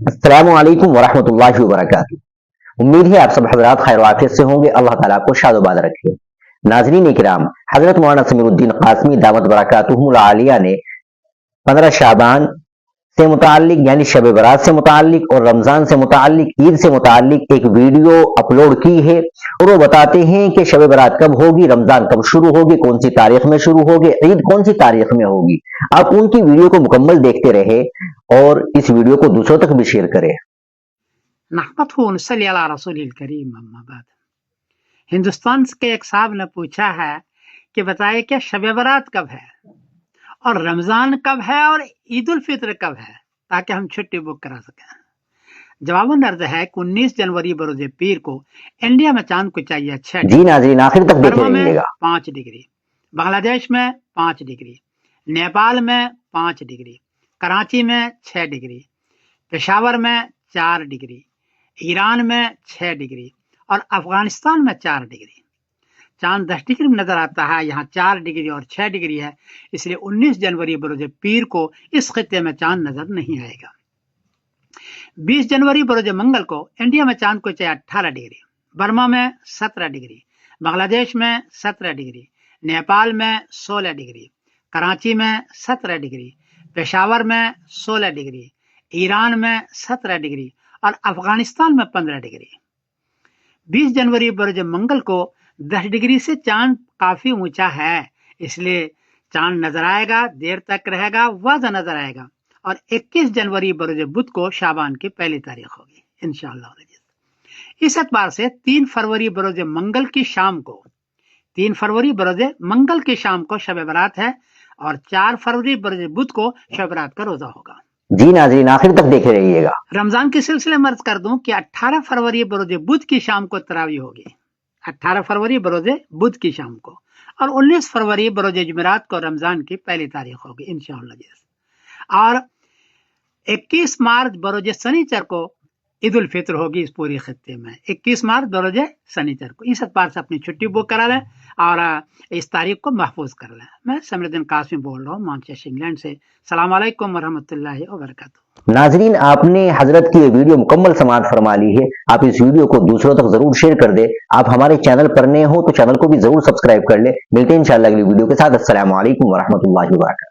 अस्सलाम वालेकुम वरहमतुल्लाहि वबरकातुहू। उम्मीद है आप सब हजरात खैर वाफियत से होंगे। अल्लाह ताला आपको शादोबाद रखे। नाजरीन इकराम, हजरत मौलाना समीरुद्दीन कासमी दावत बरकातुहुल आलिया ने 15 शाबान से मुताल्लिक यानी शब बरात से मुताल्लिक और रमजान से मुताल्लिक ईद से मुताल्लिक एक वीडियो अपलोड की है और वो बताते हैं कि शब बरात कब होगी, रमजान कब शुरू होगी, कौन सी तारीख में शुरू होगी, ईद कौन सी तारीख में होगी। आप उनकी वीडियो को मुकम्मल देखते रहे और इस वीडियो को दूसरों तक भी शेयर करें। नहमदहु व नसल्ली अला रसूलिल करीम, अम्मा बाद। हिंदुस्तान के एक साहब ने पूछा है कि बताइए क्या शब बरात कब है और रमजान कब है और ईद उल फित्र कब है, ताकि हम छुट्टी बुक करा सकें। जवाबन अर्ज है कि 19 जनवरी बरोज पीर को इंडिया में चांद को चाहिए 6 जी नाज़रीन आखिर तक देखते रहिएगा। 5 डिग्री, बांग्लादेश में 5 डिग्री, नेपाल में 5 डिग्री, कराची में 6 डिग्री, पेशावर में 4 डिग्री, ईरान में 6 डिग्री और अफगानिस्तान में 4 डिग्री। चांद 10 डिग्री में नजर आता है, यहाँ 4 डिग्री और 6 डिग्री है, इसलिए 19 जनवरी बरोज पीर को इस खित्ते में चांद नजर नहीं आएगा। 20 जनवरी बरोज मंगल को इंडिया में चांद को चाहिए 18 डिग्री, बर्मा में 17 डिग्री, बांग्लादेश में 17 डिग्री, नेपाल में 16 डिग्री, कराची में 17 डिग्री, पेशावर में 16 डिग्री, ईरान में 17 डिग्री और अफगानिस्तान में 15 डिग्री। 20 जनवरी बरोज मंगल को 10 डिग्री से चांद काफी ऊंचा है, इसलिए चांद नजर आएगा, देर तक रहेगा, वाज़ा नजर आएगा। और 21 जनवरी बरोज बुध को शाबान की पहली तारीख होगी इंशाअल्लाह। इस एतबार से 3 फरवरी बरोज मंगल की शाम को 3 फरवरी बरोज मंगल की शाम को शब बरात है और 4 फरवरी बरोज बुध को शब बरात का रोजा होगा। जी नाज़रीन आखिर तक देखे रहिएगा। रमजान के सिलसिले में अर्ज कर दूं कि 18 फरवरी बरोज बुध की शाम को तरावी होगी, 18 फरवरी बरोज बुध की शाम को, और 19 फरवरी बरोज जुमेरात को रमजान की पहली तारीख होगी इंशाअल्लाह। और 21 मार्च बरोज शनिचर को ईद उल फित्र होगी इस पूरी खत्ते में। 21 मार्च बरोज शनिचर को इस एतबार से अपनी छुट्टी बुक करा लें और इस तारीख को महफूज कर लें। मैं समीरुद्दीन कासमी बोल रहा हूँ मैनचेस्टर इंग्लैंड से। सलाम अलैकुम वरहमतुल्लाहि वबरकातुहू। नाजरीन आपने हजरत की ये वीडियो मुकम्मल समाअत फरमा ली है। आप इस वीडियो को दूसरों तक जरूर शेयर कर दे। आप हमारे चैनल पर नए हो तो चैनल को भी जरूर सब्सक्राइब कर ले। मिलते हैं इंशाअल्लाह अगली वीडियो के साथ। अस्सलाम वालेकुम वरहमतुल्लाहि वबरकातुहू।